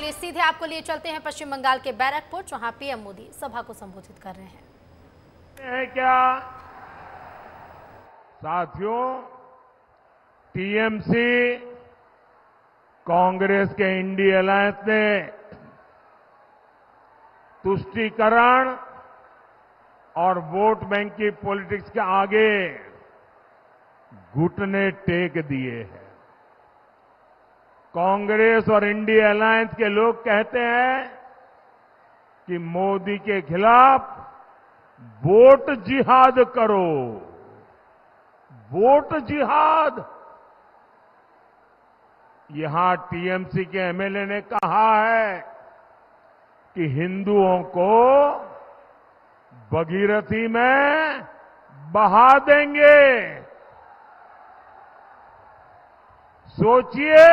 चलिए सीधे आपको लिए चलते हैं पश्चिम बंगाल के बैरकपुर, जहां पीएम मोदी सभा को संबोधित कर रहे हैं। है क्या साथियों, टीएमसी कांग्रेस के इंडिया अलायंस ने तुष्टीकरण और वोट बैंक की पॉलिटिक्स के आगे घुटने टेक दिए हैं। कांग्रेस और इंडिया अलायंस के लोग कहते हैं कि मोदी के खिलाफ वोट जिहाद करो, वोट जिहाद। यहां टीएमसी के एमएलए ने कहा है कि हिंदुओं को भगीरथी में बहा देंगे। सोचिए,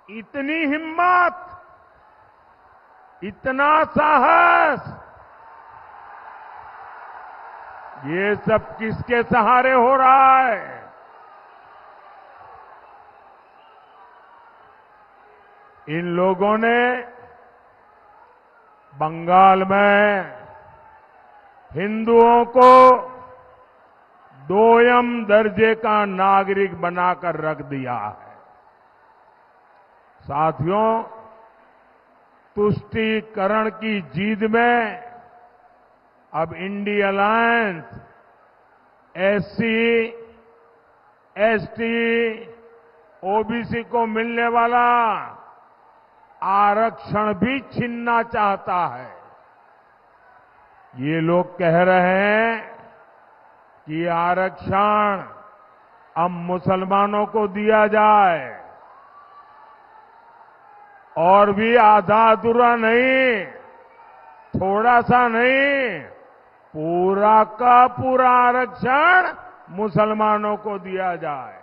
इतनी हिम्मत, इतना साहस, ये सब किसके सहारे हो रहा है? इन लोगों ने बंगाल में हिंदुओं को दोयम दर्जे का नागरिक बनाकर रख दिया है। साथियों, तुष्टीकरण की जीद में अब India alliance SC, ST, OBC को मिलने वाला आरक्षण भी छीनना चाहता है। ये लोग कह रहे हैं कि आरक्षण अब मुसलमानों को दिया जाए, और भी आधा अधूरा नहीं, थोड़ा सा नहीं, पूरा का पूरा आरक्षण मुसलमानों को दिया जाए।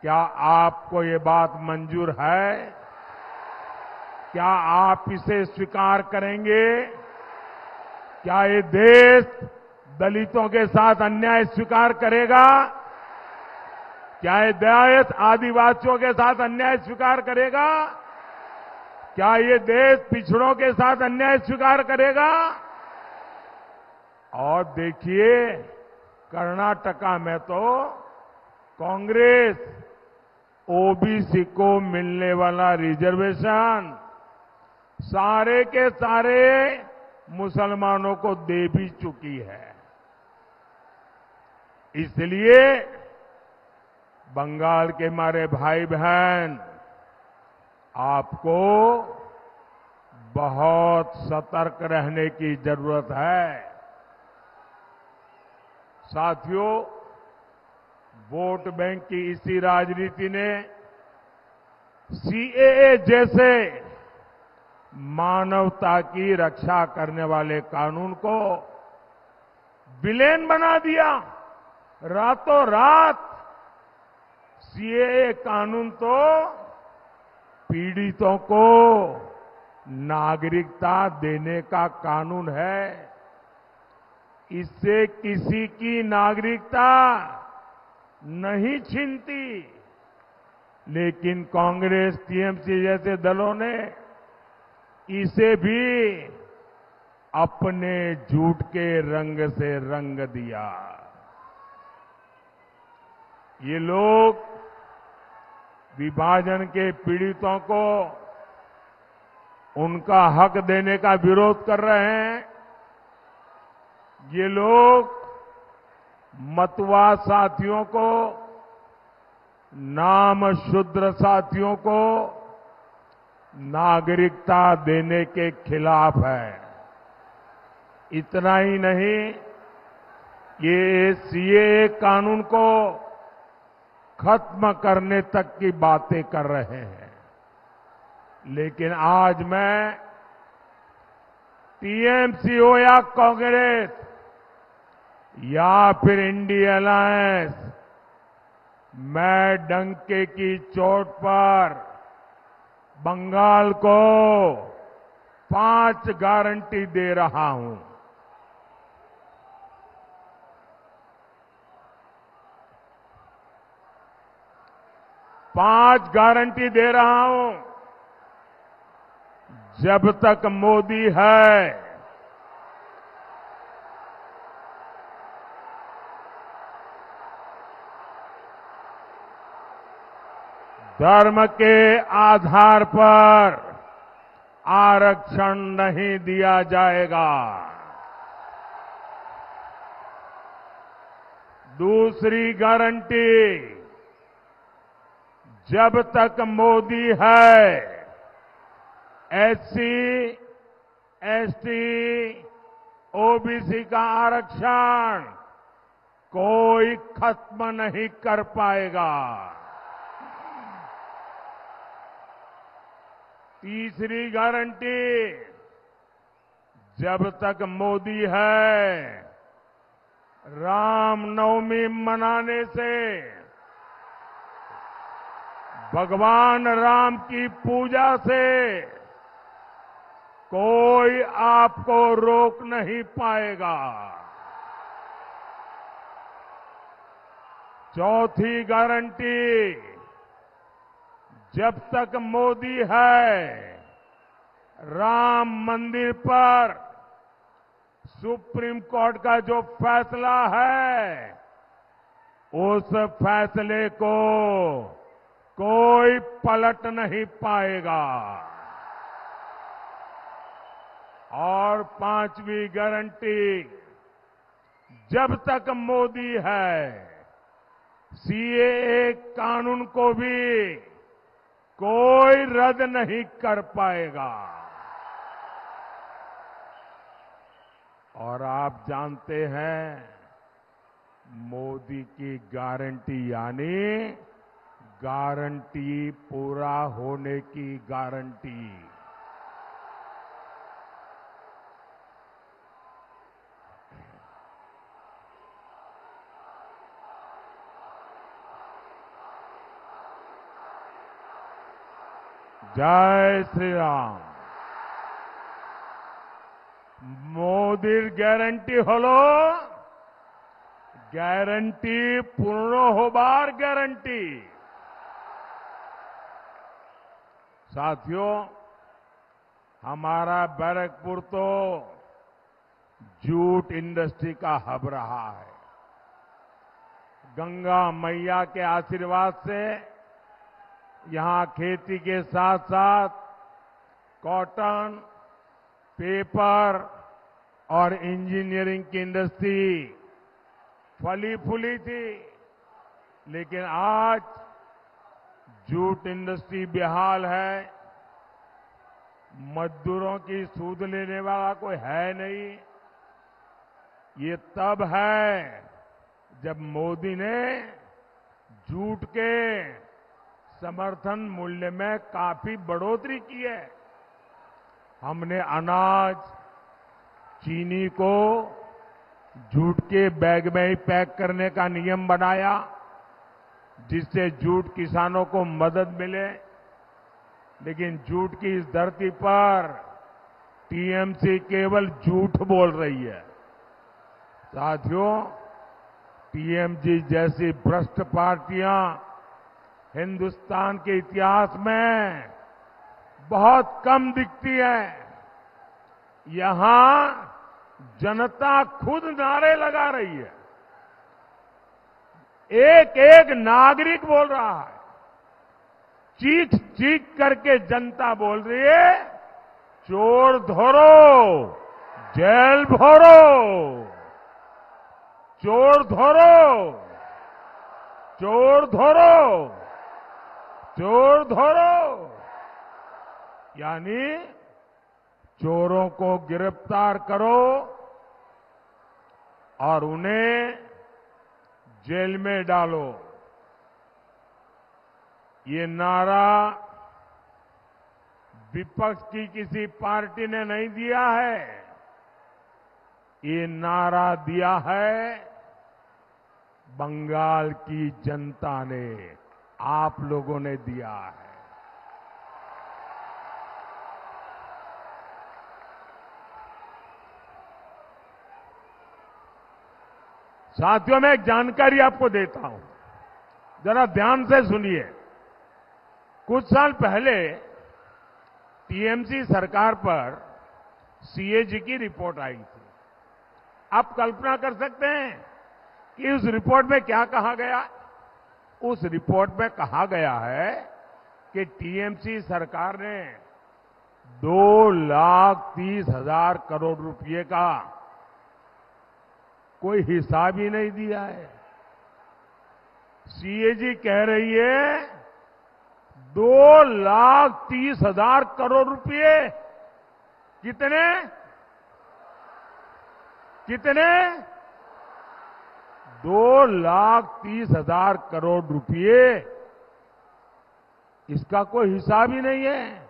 क्या आपको ये बात मंजूर है? क्या आप इसे स्वीकार करेंगे? क्या ये देश दलितों के साथ अन्याय स्वीकार करेगा? क्या ये देश आदिवासियों के साथ अन्याय स्वीकार करेगा? क्या ये देश पिछड़ों के साथ अन्याय स्वीकार करेगा? और देखिए, कर्नाटका में तो कांग्रेस ओबीसी को मिलने वाला रिजर्वेशन सारे के सारे मुसलमानों को दे भी चुकी है। इसलिए बंगाल के हमारे भाई बहन, आपको बहुत सतर्क रहने की जरूरत है। साथियों, वोट बैंक की इसी राजनीति ने सीएए जैसे मानवता की रक्षा करने वाले कानून को विलेन बना दिया। रातों रात सीएए कानून तो पीड़ितों को नागरिकता देने का कानून है। इससे किसी की नागरिकता नहीं छीनती, लेकिन कांग्रेस, टीएमसी जैसे दलों ने इसे भी अपने झूठ के रंग से रंग दिया। ये लोग विभाजन के पीड़ितों को उनका हक देने का विरोध कर रहे हैं। ये लोग मतवा साथियों को, नाम शूद्र साथियों को नागरिकता देने के खिलाफ है। इतना ही नहीं, ये सीएए कानून को खत्म करने तक की बातें कर रहे हैं। लेकिन आज मैं टीएमसी हो या कांग्रेस या फिर इंडिया अलायंस, मैं डंके की चोट पर बंगाल को 5 गारंटी दे रहा हूं। 5 गारंटी दे रहा हूं। जब तक मोदी है, धर्म के आधार पर आरक्षण नहीं दिया जाएगा। दूसरी गारंटी, जब तक मोदी है, एससी, एसटी, ओबीसी का आरक्षण कोई खत्म नहीं कर पाएगा। तीसरी गारंटी, जब तक मोदी है, रामनवमी मनाने से, भगवान राम की पूजा से कोई आपको रोक नहीं पाएगा। चौथी गारंटी, जब तक मोदी है, राम मंदिर पर सुप्रीम कोर्ट का जो फैसला है, उस फैसले को कोई पलट नहीं पाएगा। और 5वीं गारंटी, जब तक मोदी है, सीएए कानून को भी कोई रद्द नहीं कर पाएगा। और आप जानते हैं, मोदी की गारंटी यानी गारंटी पूरा होने की गारंटी। जय श्री राम। मोदीर ग्यारंटी हलो গ্যারান্টি পূর্ণ হবার গ্যারান্টি। साथियों, हमारा बैरकपुर तो जूट इंडस्ट्री का हब रहा है। गंगा मैया के आशीर्वाद से यहां खेती के साथ साथ कॉटन, पेपर और इंजीनियरिंग की इंडस्ट्री फली फूली थी, लेकिन आज जूट इंडस्ट्री बेहाल है। मजदूरों की सूद लेने वाला कोई है नहीं। ये तब है जब मोदी ने जूट के समर्थन मूल्य में काफी बढ़ोतरी की है। हमने अनाज, चीनी को जूट के बैग में ही पैक करने का नियम बनाया, जिससे जूट किसानों को मदद मिले। लेकिन जूट की इस धरती पर टीएमसी केवल झूठ बोल रही है। साथियों, टीएमसी जैसी भ्रष्ट पार्टियां हिंदुस्तान के इतिहास में बहुत कम दिखती है। यहां जनता खुद नारे लगा रही है। एक एक नागरिक बोल रहा है। चीख चीख करके जनता बोल रही है, चोर धरो, जेल भरो, चोर धरो, चोर धरो, चोर धरो। यानी चोरों को गिरफ्तार करो और उन्हें जेल में डालो। ये नारा विपक्ष की किसी पार्टी ने नहीं दिया है। ये नारा दिया है बंगाल की जनता ने, आप लोगों ने दिया है। साथियों, मैं एक जानकारी आपको देता हूं, जरा ध्यान से सुनिए। कुछ साल पहले टीएमसी सरकार पर सीएजी की रिपोर्ट आई थी। आप कल्पना कर सकते हैं कि उस रिपोर्ट में क्या कहा गया? उस रिपोर्ट में कहा गया है कि टीएमसी सरकार ने 2,30,000 करोड़ रुपए का कोई हिसाब ही नहीं दिया है। सीएजी कह रही है 2,30,000 करोड़ रुपए। कितने? 2,30,000 करोड़ रुपए। इसका कोई हिसाब ही नहीं है।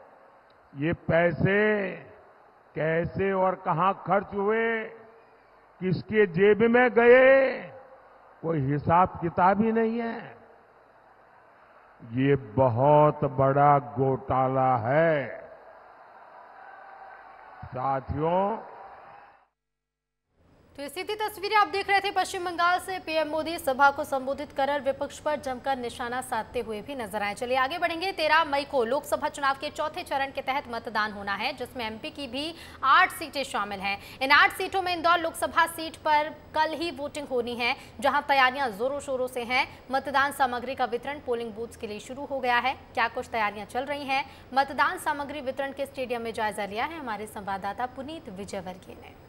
ये पैसे कैसे और कहां खर्च हुए, किसके जेब में गए, कोई हिसाब किताब ही नहीं है। ये बहुत बड़ा घोटाला है साथियों। तो इसी थी तस्वीरें आप देख रहे थे पश्चिम बंगाल से। पीएम मोदी सभा को संबोधित कर विपक्ष पर जमकर निशाना साधते हुए भी नजर आए। चलिए आगे बढ़ेंगे। 13 मई को लोकसभा चुनाव के चौथे चरण के तहत मतदान होना है, जिसमें एमपी की भी 8 सीटें शामिल हैं। इन 8 सीटों में इंदौर लोकसभा सीट पर कल ही वोटिंग होनी है, जहां तैयारियां जोरों शोरों से हैं। मतदान सामग्री का वितरण पोलिंग बूथ्स के लिए शुरू हो गया है। क्या कुछ तैयारियां चल रही हैं? मतदान सामग्री वितरण के स्टेडियम में जायजा लिया है हमारे संवाददाता पुनीत विजयवर्गीय ने।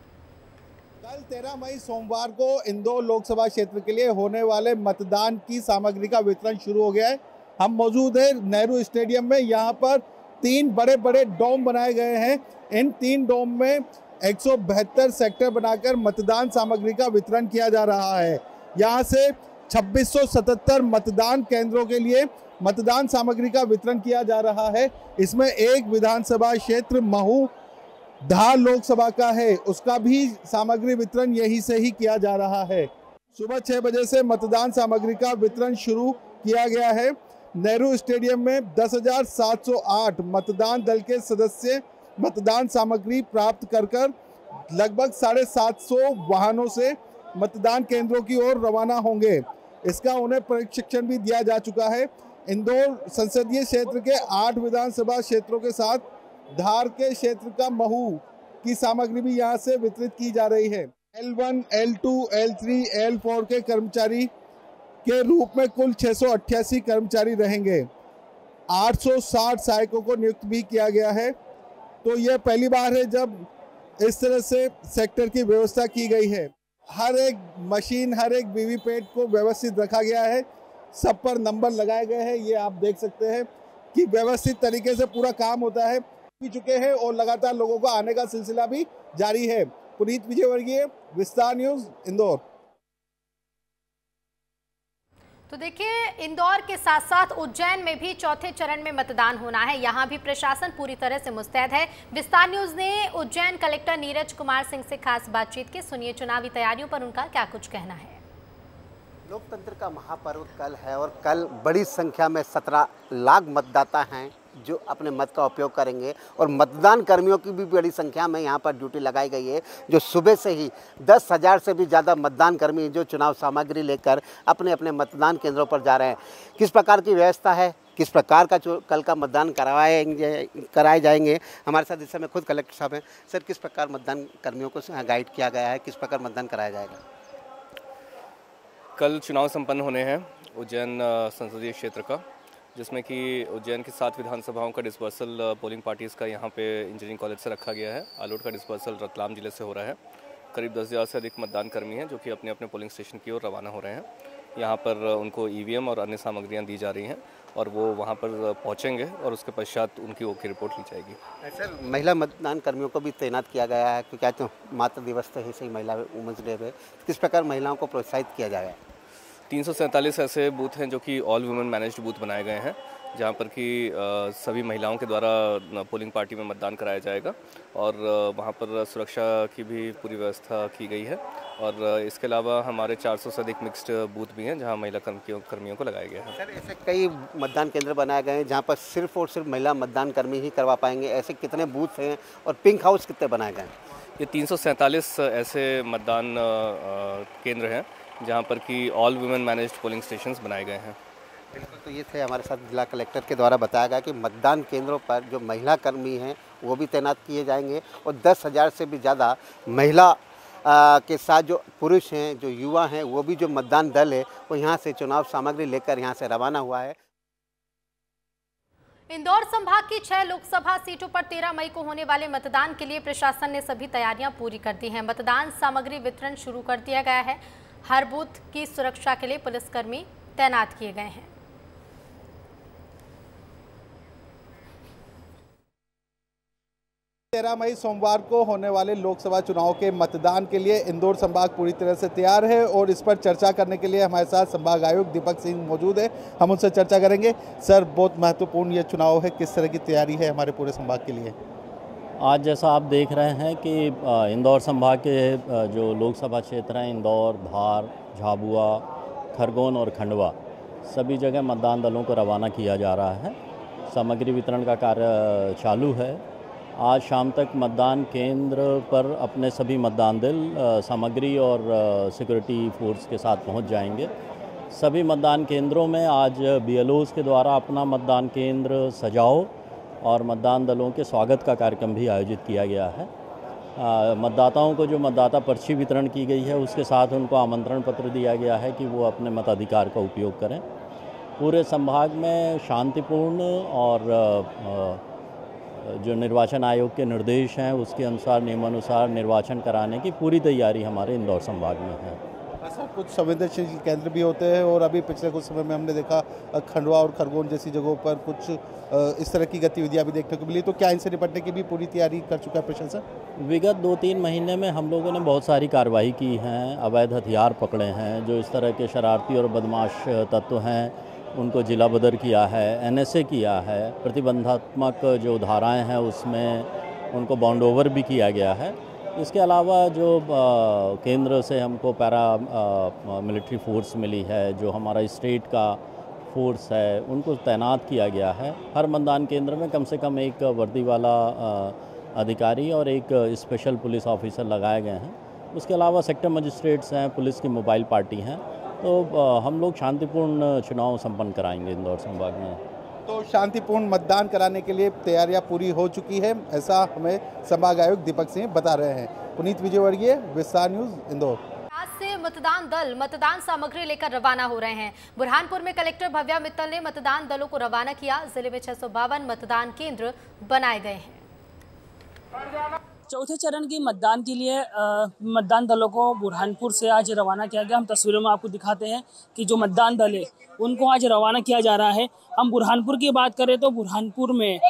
कल 13 मई सोमवार को इंदौर लोकसभा क्षेत्र के लिए होने वाले मतदान की सामग्री का वितरण शुरू हो गया है। हम मौजूद हैं नेहरू स्टेडियम में। यहाँ पर 3 बड़े बड़े डोम बनाए गए हैं। इन 3 डोम में 172 सेक्टर बनाकर मतदान सामग्री का वितरण किया जा रहा है। यहाँ से 2677 मतदान केंद्रों के लिए मतदान सामग्री का वितरण किया जा रहा है। इसमें एक विधानसभा क्षेत्र महू धार लोकसभा का है, उसका भी सामग्री वितरण यहीं से ही किया जा रहा है। सुबह 6 बजे से मतदान सामग्री का वितरण शुरू किया गया है। नेहरू स्टेडियम में 10,708 मतदान दल के सदस्य मतदान सामग्री प्राप्त कर लगभग 750 वाहनों से मतदान केंद्रों की ओर रवाना होंगे। इसका उन्हें प्रशिक्षण भी दिया जा चुका है। इंदौर संसदीय क्षेत्र के 8 विधानसभा क्षेत्रों के साथ धार के क्षेत्र का महू की सामग्री भी यहां से वितरित की जा रही है। L1, L2, L3, L4 के कर्मचारी के रूप में कुल 688 कर्मचारी रहेंगे। 860 सहायकों को नियुक्त भी किया गया है। तो यह पहली बार है जब इस तरह से सेक्टर की व्यवस्था की गई है। हर एक मशीन, हर एक वीवीपैट को व्यवस्थित रखा गया है। सब पर नंबर लगाए गए हैं। ये आप देख सकते हैं कि व्यवस्थित तरीके से पूरा काम होता है भी चुके हैं और लगातार लोगों को आने का सिलसिला भी जारी है। पुनीत विजयवर्गीय, विस्तार न्यूज, इंदौर। तो देखिए, इंदौर के साथ साथ उज्जैन में भी चौथे चरण में मतदान होना है। यहां भी प्रशासन पूरी तरह से मुस्तैद है। विस्तार न्यूज ने उज्जैन कलेक्टर नीरज कुमार सिंह से खास बातचीत की। सुनिए चुनावी तैयारियों पर उनका क्या कुछ कहना है। लोकतंत्र का महापर्व कल है और कल बड़ी संख्या में 17 लाख मतदाता हैं जो अपने मत का उपयोग करेंगे और मतदान कर्मियों की भी बड़ी संख्या में यहाँ पर ड्यूटी लगाई गई है, जो सुबह से ही 10,000 से भी ज़्यादा मतदान कर्मी जो चुनाव सामग्री लेकर अपने अपने मतदान केंद्रों पर जा रहे हैं। किस प्रकार की व्यवस्था है, किस प्रकार का कल का मतदान कराए जाएंगे, हमारे साथ इस समय खुद कलेक्टर साहब हैं। सर, किस प्रकार मतदान कर्मियों को गाइड किया गया है, किस प्रकार मतदान कराया जाएगा? कल चुनाव संपन्न होने हैं उज्जैन संसदीय क्षेत्र का, जिसमें कि उज्जैन की 7 विधानसभाओं का डिस्पर्सल पोलिंग पार्टीज़ का यहाँ पे इंजीनियरिंग कॉलेज से रखा गया है। आलोट का डिस्पर्सल रतलाम जिले से हो रहा है। करीब 10,000 से अधिक मतदान कर्मी हैं जो कि अपने अपने पोलिंग स्टेशन की ओर रवाना हो रहे हैं। यहाँ पर उनको ईवीएम और अन्य सामग्रियाँ दी जा रही हैं और वो वहाँ पर पहुँचेंगे और उसके पश्चात उनकी ओके रिपोर्ट ली जाएगी। सर, महिला मतदान कर्मियों को भी तैनात किया गया है, क्योंकि आज तो मातृ दिवस से ही सही महिला वुमेंस डे है। किस प्रकार महिलाओं को प्रोत्साहित किया जाएगा? 347 ऐसे बूथ हैं जो कि ऑल वुमेन मैनेज्ड बूथ बनाए गए हैं, जहां पर कि सभी महिलाओं के द्वारा पोलिंग पार्टी में मतदान कराया जाएगा और वहां पर सुरक्षा की भी पूरी व्यवस्था की गई है। और इसके अलावा हमारे 400 से अधिक मिक्स्ड बूथ भी हैं जहां महिला कर्मियों को लगाया गया है। सर, ऐसे कई मतदान केंद्र बनाए गए हैं जहां पर सिर्फ और सिर्फ महिला मतदान कर्मी ही करवा पाएंगे। ऐसे कितने बूथ हैं और पिंक हाउस कितने बनाए गए हैं? ये 347 ऐसे मतदान केंद्र हैं जहां पर कि all women managed polling stations बनाए गए हैं। बिल्कुल, तो ये थे हमारे साथ जिला कलेक्टर के द्वारा बताया गया कि मतदान केंद्रों पर जो महिला कर्मी हैं वो भी तैनात किए जाएंगे और 10,000 से भी ज़्यादा महिला के साथ जो पुरुष हैं, जो युवा हैं, वो भी जो मतदान दल है वो यहाँ से चुनाव सामग्री लेकर यहाँ से रवाना हुआ है। इंदौर संभाग की 6 लोकसभा सीटों पर 13 मई को होने वाले मतदान के लिए प्रशासन ने सभी तैयारियां पूरी कर दी हैं। मतदान सामग्री वितरण शुरू कर दिया गया है। हर बूथ की सुरक्षा के लिए पुलिसकर्मी तैनात किए गए हैं। 13 मई सोमवार को होने वाले लोकसभा चुनाव के मतदान के लिए इंदौर संभाग पूरी तरह से तैयार है और इस पर चर्चा करने के लिए हमारे साथ संभाग आयुक्त दीपक सिंह मौजूद है। हम उनसे चर्चा करेंगे। सर, बहुत महत्वपूर्ण ये चुनाव है, किस तरह की तैयारी है हमारे पूरे संभाग के लिए? आज जैसा आप देख रहे हैं कि इंदौर संभाग के जो लोकसभा क्षेत्र हैं, इंदौर, धार, झाबुआ, खरगोन और खंडवा, सभी जगह मतदान दलों को रवाना किया जा रहा है। सामग्री वितरण का कार्य चालू है। आज शाम तक मतदान केंद्र पर अपने सभी मतदान दल सामग्री और सिक्योरिटी फोर्स के साथ पहुंच जाएंगे। सभी मतदान केंद्रों में आज BLOs के द्वारा अपना मतदान केंद्र सजाओ और मतदान दलों के स्वागत का कार्यक्रम भी आयोजित किया गया है। मतदाताओं को जो मतदाता पर्ची वितरण की गई है उसके साथ उनको आमंत्रण पत्र दिया गया है कि वो अपने मताधिकार का उपयोग करें। पूरे संभाग में शांतिपूर्ण और जो निर्वाचन आयोग के निर्देश हैं उसके अनुसार, नियमानुसार निर्वाचन कराने की पूरी तैयारी हमारे इंदौर संभाग में है। ऐसा कुछ संवेदनशील केंद्र भी होते हैं और अभी पिछले कुछ समय में हमने देखा खंडवा और खरगोन जैसी जगहों पर कुछ इस तरह की गतिविधियां भी देखने को मिली, तो क्या इनसे निपटने की भी पूरी तैयारी कर चुका है प्रशासन? विगत 2-3 महीने में हम लोगों ने बहुत सारी कार्रवाई की हैं, अवैध हथियार पकड़े हैं, जो इस तरह के शरारती और बदमाश तत्व हैं उनको जिला बदर किया है, NSA किया है, प्रतिबंधात्मक जो धाराएं हैं उसमें उनको बाउंड ओवर भी किया गया है। इसके अलावा जो केंद्र से हमको पैरा मिलिट्री फोर्स मिली है, जो हमारा स्टेट का फोर्स है, उनको तैनात किया गया है। हर मतदान केंद्र में कम से कम एक वर्दी वाला अधिकारी और एक स्पेशल पुलिस ऑफिसर लगाए गए हैं। उसके अलावा सेक्टर मजिस्ट्रेट्स हैं, पुलिस की मोबाइल पार्टी हैं। तो हम लोग शांतिपूर्ण चुनाव संपन्न कराएंगे इंदौर संभाग में। तो शांतिपूर्ण मतदान कराने के लिए तैयारियां पूरी हो चुकी है, ऐसा हमें संभाग आयुक्त दीपक सिंह बता रहे हैं। पुनीत विजयवर्गीय, विस्तार न्यूज, इंदौर। आज से मतदान दल मतदान सामग्री लेकर रवाना हो रहे हैं। बुरहानपुर में कलेक्टर भव्या मित्तल ने मतदान दलों को रवाना किया। जिले में 652 मतदान केंद्र बनाए गए हैं। चौथे चरण की मतदान के लिए मतदान दलों को बुरहानपुर से आज रवाना किया गया। हम तस्वीरों में आपको दिखाते हैं कि जो मतदान दल है उनको आज रवाना किया जा रहा है। हम बुरहानपुर की बात करें तो बुरहानपुर में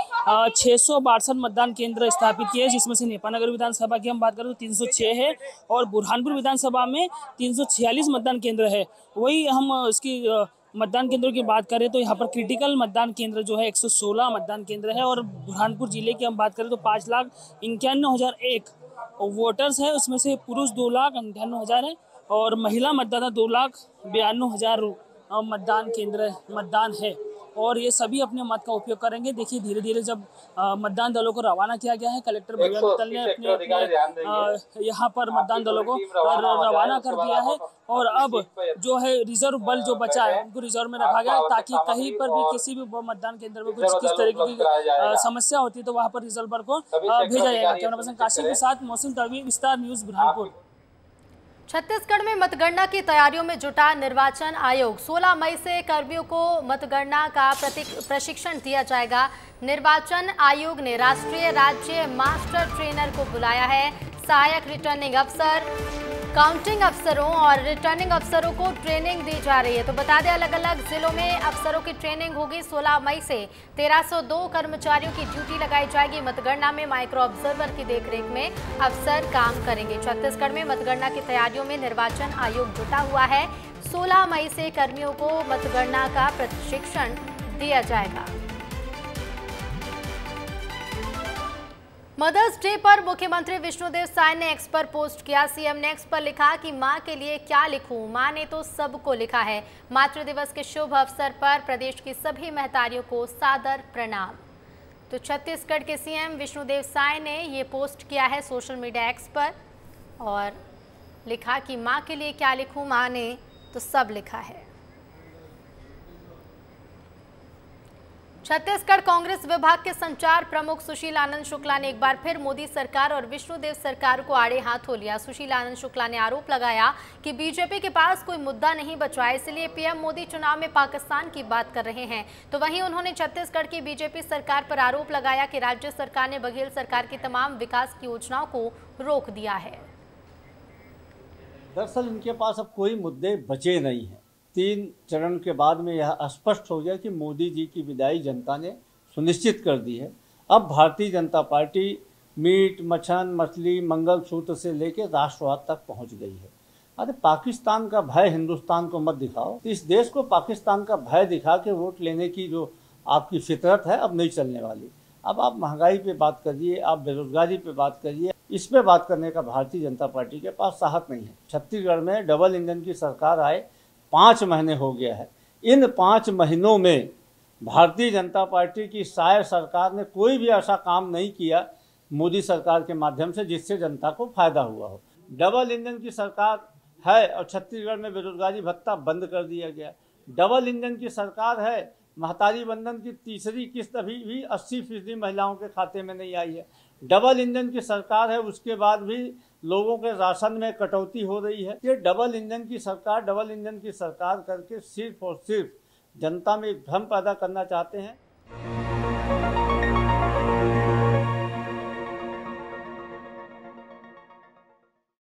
662 मतदान केंद्र स्थापित किए, जिसमें से नेपानगर विधानसभा की हम बात करें तो 306 है और बुरहानपुर विधानसभा में 346 मतदान केंद्र है। वही हम इसकी मतदान केंद्रों की बात करें तो यहाँ पर क्रिटिकल मतदान केंद्र जो है 116 मतदान केंद्र है और बुरहानपुर जिले की हम बात करें तो 5,51,001 वोटर्स है। उसमें से पुरुष 2,98,000 है और महिला मतदाता 2,92,000 मतदान है और ये सभी अपने मत का उपयोग करेंगे। देखिए, धीरे धीरे जब मतदान दलों को रवाना किया गया है, कलेक्टर भव्या मित्तल ने अपने यहाँ पर मतदान दलों को रवाना कर दिया है और अब जो है रिजर्व बल जो बचा है उनको रिजर्व में रखा गया है, ताकि कहीं पर भी किसी भी मतदान केंद्र में कुछ किस तरह की समस्या होती है तो वहाँ पर रिजर्व बल को भेजा जाएगा। कैमरा पर्सन काशी के साथ मौसम तड़वी, विस्तार न्यूज, बुरहानपुर। छत्तीसगढ़ में मतगणना की तैयारियों में जुटा निर्वाचन आयोग। 16 मई से कर्मियों को मतगणना का प्रशिक्षण दिया जाएगा। निर्वाचन आयोग ने राष्ट्रीय राज्य मास्टर ट्रेनर को बुलाया है। सहायक रिटर्निंग अफसर, काउंटिंग अफसरों और रिटर्निंग अफसरों को ट्रेनिंग दी जा रही है। तो बता दें, अलग अलग जिलों में अफसरों की ट्रेनिंग होगी। 16 मई से 1302 कर्मचारियों की ड्यूटी लगाई जाएगी। मतगणना में माइक्रो ऑब्जर्वर की देखरेख में अफसर काम करेंगे। छत्तीसगढ़ में मतगणना की तैयारियों में निर्वाचन आयोग जुटा हुआ है। 16 मई से कर्मियों को मतगणना का प्रशिक्षण दिया जाएगा। मदर्स डे पर मुख्यमंत्री विष्णुदेव साय ने एक्स पर पोस्ट किया। सीएम ने एक्स पर लिखा कि मां के लिए क्या लिखूं, मां ने तो सबको लिखा है। मातृ दिवस के शुभ अवसर पर प्रदेश की सभी महतारियों को सादर प्रणाम। तो छत्तीसगढ़ के सीएम विष्णुदेव साय ने ये पोस्ट किया है सोशल मीडिया एक्स पर और लिखा कि मां के लिए क्या लिखूं, मां ने तो सब लिखा है। छत्तीसगढ़ कांग्रेस विभाग के संचार प्रमुख सुशील आनंद शुक्ला ने एक बार फिर मोदी सरकार और विष्णुदेव सरकार को आड़े हाथों लिया। सुशील आनंद शुक्ला ने आरोप लगाया कि बीजेपी के पास कोई मुद्दा नहीं बचा है, इसलिए पीएम मोदी चुनाव में पाकिस्तान की बात कर रहे हैं। तो वहीं उन्होंने छत्तीसगढ़ की बीजेपी सरकार पर आरोप लगाया कि राज्य सरकार ने बघेल सरकार की तमाम विकास की योजनाओं को रोक दिया है। दरअसल इनके पास अब कोई मुद्दे बचे नहीं हैं। 3 चरण के बाद में यह स्पष्ट हो गया कि मोदी जी की विदाई जनता ने सुनिश्चित कर दी है। अब भारतीय जनता पार्टी मीट, मछन, मछली, मंगलसूत्र से लेकर राष्ट्रवाद तक पहुंच गई है। अरे पाकिस्तान का भय हिंदुस्तान को मत दिखाओ। इस देश को पाकिस्तान का भय दिखा के वोट लेने की जो आपकी फितरत है अब नहीं चलने वाली। अब आप महंगाई पे बात करिए, आप बेरोजगारी पे बात करिए, इस पे बात करने का भारतीय जनता पार्टी के पास साहस नहीं है। छत्तीसगढ़ में डबल इंजन की सरकार आए 5 महीने हो गया है। इन 5 महीनों में भारतीय जनता पार्टी की शायद सरकार ने कोई भी ऐसा काम नहीं किया मोदी सरकार के माध्यम से जिससे जनता को फायदा हुआ हो। डबल इंजन की सरकार है और छत्तीसगढ़ में बेरोजगारी भत्ता बंद कर दिया गया। डबल इंजन की सरकार है, महतारी बंधन की तीसरी किस्त अभी भी 80% महिलाओं के खाते में नहीं आई है। डबल इंजन की सरकार है, उसके बाद भी लोगों के राशन में कटौती हो रही है। ये डबल इंजन की सरकार करके सिर्फ और सिर्फ जनता में एक भ्रम पैदा करना चाहते हैं।